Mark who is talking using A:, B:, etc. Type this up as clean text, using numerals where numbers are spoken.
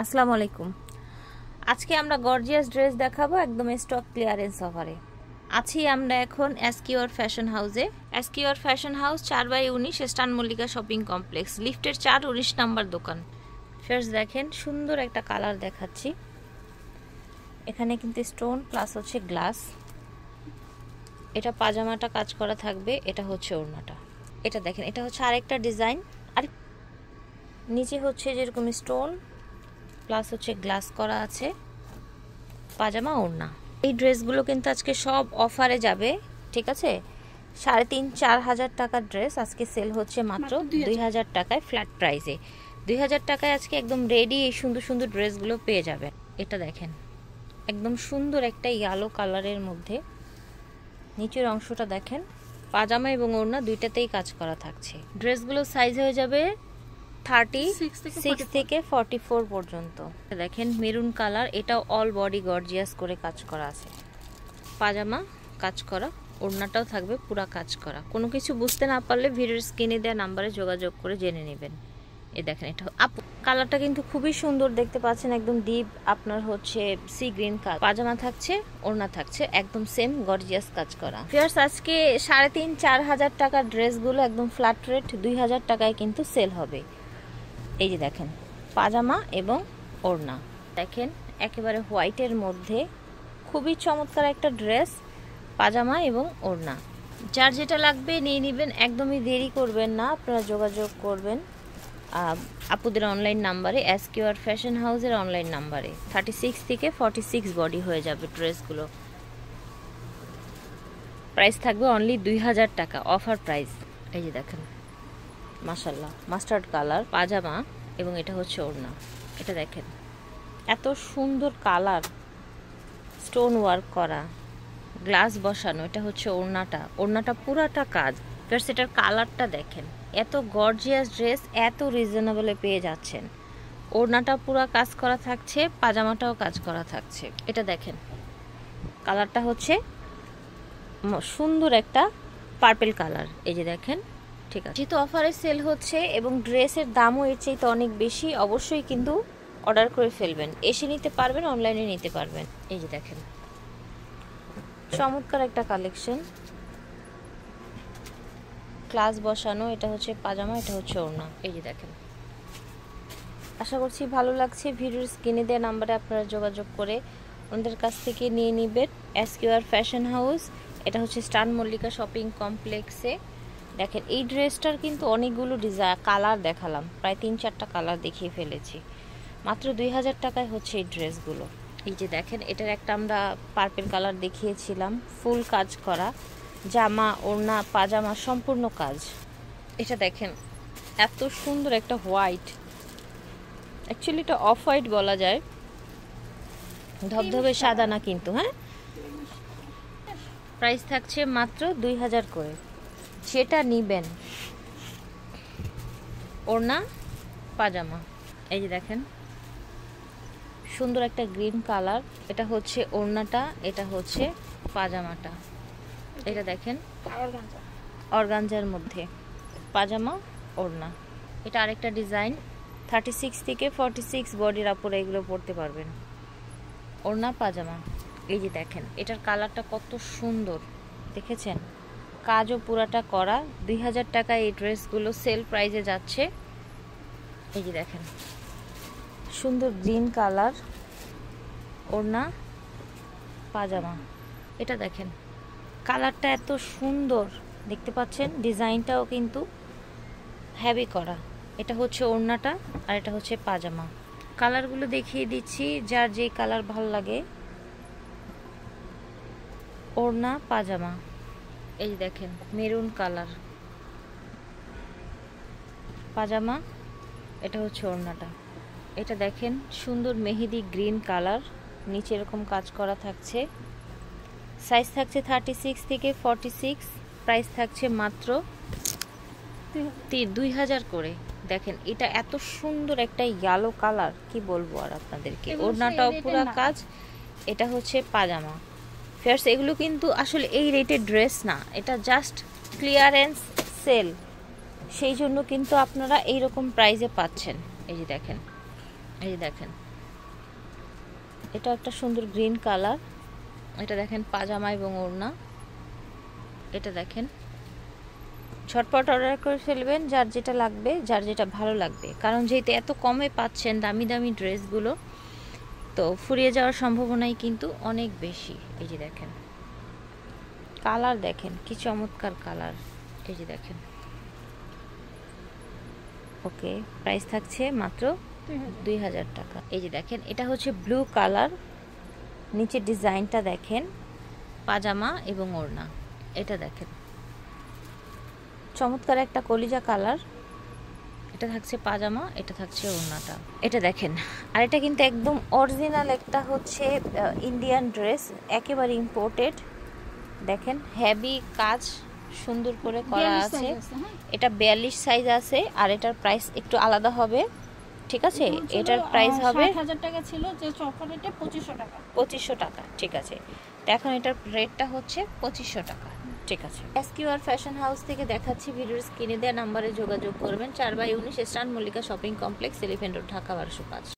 A: আসসালামু আলাইকুম। আজকে আমরা গর্জিয়াস ড্রেস দেখাবো একদম স্টক ক্লিয়ারেন্স অফারে। আছি আমরা এখন এসকিউআর ফ্যাশন হাউসে। এসকিউআর ফ্যাশন হাউস 4/19 স্টান মল্লিকা শপিং কমপ্লেক্স, লিফটের 4-19 নাম্বার দোকান। ফার্স্ট দেখেন সুন্দর একটা কালার দেখাচ্ছি। এখানে কিন্তু স্টোন প্লাস হচ্ছে গ্লাস। এটা পাজামাটা কাজ করা থাকবে, এটা হচ্ছে ওড়নাটা। এটা দেখেন, এটা হচ্ছে আরেকটা ডিজাইন। আর নিচে হচ্ছে যেরকম স্টোন প্লাস হচ্ছে গ্লাস করা আছে, পাজামা ওড়না। এই ড্রেসগুলো কিন্তু আজকে সব অফারে যাবে, ঠিক আছে। 3,500-4 হাজার টাকার ড্রেস আজকে সেল হচ্ছে মাত্র 2,000 টাকায়, ফ্ল্যাট প্রাইসে 2,000 টাকায় আজকে একদম রেডি এই সুন্দর সুন্দর ড্রেসগুলো পেয়ে যাবেন। এটা দেখেন একদম সুন্দর একটা ইয়েলো কালারের মধ্যে, নিচের অংশটা দেখেন, পাজামা এবং ওড়না দুইটাতেই কাজ করা থাকছে। ড্রেসগুলো সাইজ হয়ে যাবে 36 থেকে 44 পর্যন্ত। দেখেন মেরুন কালার, এটাও অল বডি গর্জিয়াস করে কাজ করা আছে। পাজামা কাজ করা, ওড়নাটাও থাকবে পুরা কাজ করা। কোনো কিছু বুঝতে না পারলে ভিডিওর স্ক্রিনে দেওয়া নাম্বারে যোগাযোগ করে জেনে নেবেন। এই দেখেন, এটা কালারটা কিন্তু খুবই সুন্দর দেখতে পাচ্ছেন, একদম ডিপ আপনার হচ্ছে সি গ্রিন কালার। পাজামা থাকছে, ওড়না থাকছে, একদম সেম গর্জিয়াস কাজ করা। ফিয়ার্স আজকে 3,500-4 হাজার টাকার ড্রেসগুলো একদম ফ্ল্যাট রেট 2,000 টাকায় কিন্তু সেল হবে। এই যে দেখেন পাজামা এবং ওড়না, দেখেন একেবারে হোয়াইটের মধ্যে খুবই চমৎকার একটা ড্রেস, পাজামা এবং ওড়না। যার যেটা লাগবে নিয়ে নেবেন, একদমই দেরি করবেন না, আপনারা যোগাযোগ করবেন আপুদের অনলাইন নাম্বারে, এসকিউআর ফ্যাশন হাউসের অনলাইন নাম্বারে। 36 থেকে 46 বডি হয়ে যাবে ড্রেসগুলো। প্রাইস থাকবে অনলি 2,000 টাকা, অফার প্রাইস। এই যে দেখেন মাশাআল্লাহ মাস্টার্ড কালার পাজামা এবং এটা হচ্ছে ওড়না। এটা দেখেন এত সুন্দর কালার, স্টোন ওয়ার্ক করা, গ্লাস বসানো। এটা হচ্ছে ওড়নাটা, ওড়নাটা পুরাটা কাজ। প্লাস এটার কালারটা দেখেন, এত গর্জিয়াস ড্রেস এত রিজনেবলে পেয়ে যাচ্ছেন। ওড়নাটা পুরা কাজ করা থাকছে, পাজামাটাও কাজ করা থাকছে। এটা দেখেন কালারটা হচ্ছে সুন্দর একটা পার্পল কালার। এই যে দেখেন, ঠিক আছে। যেহেতু অফারে সেল হচ্ছে এবং ড্রেসের দামও এর চাইতে অনেক বেশি, অবশ্যই কিন্তু অর্ডার করে ফেলবেন। এসে নিতে পারবেন, অনলাইনে নিতে পারবেন। এই যে দেখেন চমৎকার একটা কালেকশন, ক্লাস বসানো। এটা হচ্ছে পাজামা, এটা হচ্ছে ওড়না। এই যে দেখেন, আশা করছি ভালো লাগছে। ভিডিওর স্ক্রিনে দেওয়া নাম্বারে আপনারা যোগাযোগ করে ওনাদের কাছ থেকে নিয়ে নেবেন। এসকিউআর ফ্যাশন হাউস, এটা হচ্ছে স্টান মল্লিকা শপিং কমপ্লেক্সে। দেখেন এই ড্রেসটার কিন্তু অনেকগুলো ডিজাইন কালার দেখালাম, প্রায় 3-4টা কালার দেখিয়ে ফেলেছি। মাত্র 2,000 টাকায় হচ্ছে এই ড্রেসগুলো। এই যে দেখেন, এটার একটা আমরা পার্পল কালার দেখিয়েছিলাম, ফুল কাজ করা, জামা ওড়না পাজামা সম্পূর্ণ কাজ। এটা দেখেন এত সুন্দর একটা হোয়াইট, অ্যাকচুয়ালি এটা অফ হোয়াইট বলা যায়, ধবধবে সাদা না কিন্তু। হ্যাঁ, প্রাইস থাকছে মাত্র 2,000 করে। সেটা নিবেন, ওড়না পাজামা। এই যে দেখেন সুন্দর একটা গ্রিন কালার, এটা হচ্ছে ওড়নাটা, এটা হচ্ছে পাজামাটা। এটা দেখেন অর্গানজার মধ্যে পাজামা ওড়না। এটা আরেকটা ডিজাইন, 36 থেকে 46 বডির আপুরা এগুলো পরতে পারবেন। ওড়না পাজামা। এই যে দেখেন এটার কালারটা কত সুন্দর দেখেছেন, কাজও পুরাটা করা। 2,000 টাকায় এই ড্রেসগুলো সেল প্রাইসে যাচ্ছে। এই যে দেখেন সুন্দর গ্রিন কালার, ওড়না পাজামা। এটা দেখেন কালারটা এত সুন্দর দেখতে পাচ্ছেন, ডিজাইনটাও কিন্তু হেভি করা। এটা হচ্ছে ওড়নাটা আর এটা হচ্ছে পাজামা। কালারগুলো দেখিয়ে দিচ্ছি, যার যে কালার ভালো লাগে। ওড়না পাজামা। এই দেখেন মেরুন কালার পাজামা, এটা হচ্ছে ওড়নাটা। এটা দেখেন সুন্দর মেহেদি গ্রিন কালার, নিচে এরকম কাজ করা থাকছে। সাইজ থাকছে 36 থেকে 46, প্রাইস থাকছে মাত্র 2,000 করে। দেখেন এটা এত সুন্দর একটা ইয়েলো কালার, কি বলবো আর আপনাদেরকে। ওড়নাটাও পুরো কাজ, এটা হচ্ছে পাজামা। ফিয়ার্স এগুলো কিন্তু আসলে এই রেটের ড্রেস না, এটা জাস্ট ক্লিয়ারেন্স সেল, সেই জন্য কিন্তু আপনারা এইরকম প্রাইসে পাচ্ছেন। এই যে দেখেন, এই যে দেখেন এটা একটা সুন্দর গ্রিন কালার, এটা দেখেন পাজামা এবং ওড়না। এটা দেখেন, ঝটপট অর্ডার করে ফেলবেন যার যেটা লাগবে, যার যেটা ভালো লাগবে, কারণ যেহেতু এত কমে পাচ্ছেন দামি দামি ড্রেসগুলো, তো ফুরিয়ে যাওয়ার সম্ভাবনাই কিন্তু অনেক বেশি। এই যে দেখেন কালার, দেখেন কি চমৎকার কালার। এই যে দেখেন, ওকে, প্রাইস থাকছে মাত্র 2000 টাকা। এই যে দেখেন, এটা হচ্ছে ব্লু কালার, নিচের ডিজাইনটা দেখেন, পাজামা এবং ওড়না। এটা দেখেন চমৎকার একটা কলিজা কালার, এটা থাকছে পাজামা, এটা থাকছে ওড়নাটা। এটা দেখেন, আর এটা কিন্তু একদম অরিজিনাল একটা হচ্ছে ইন্ডিয়ান ড্রেস, একেবারে ইম্পোর্টেড। দেখেন হেভি কাজ সুন্দর করে করা আছে। এটা 42 সাইজ আছে, আর এটার প্রাইস একটু আলাদা হবে, ঠিক আছে? এটার প্রাইস হবে
B: 7000 টাকা ছিল, যে চকোলেটে 2500 টাকা।
A: 2500 টাকা, ঠিক আছে। তো এখন এটার রেটটা হচ্ছে 2500 টাকা, ঠিক আছে। এসকিউআর ফ্যাশন হাউস থেকে দেখাচ্ছি, ভিডিওর স্ক্রিনে দেওয়া নাম্বারে যোগাযোগ করবেন। 4/19 স্টান Mallika shopping complex, elephant road, Dhaka 1205।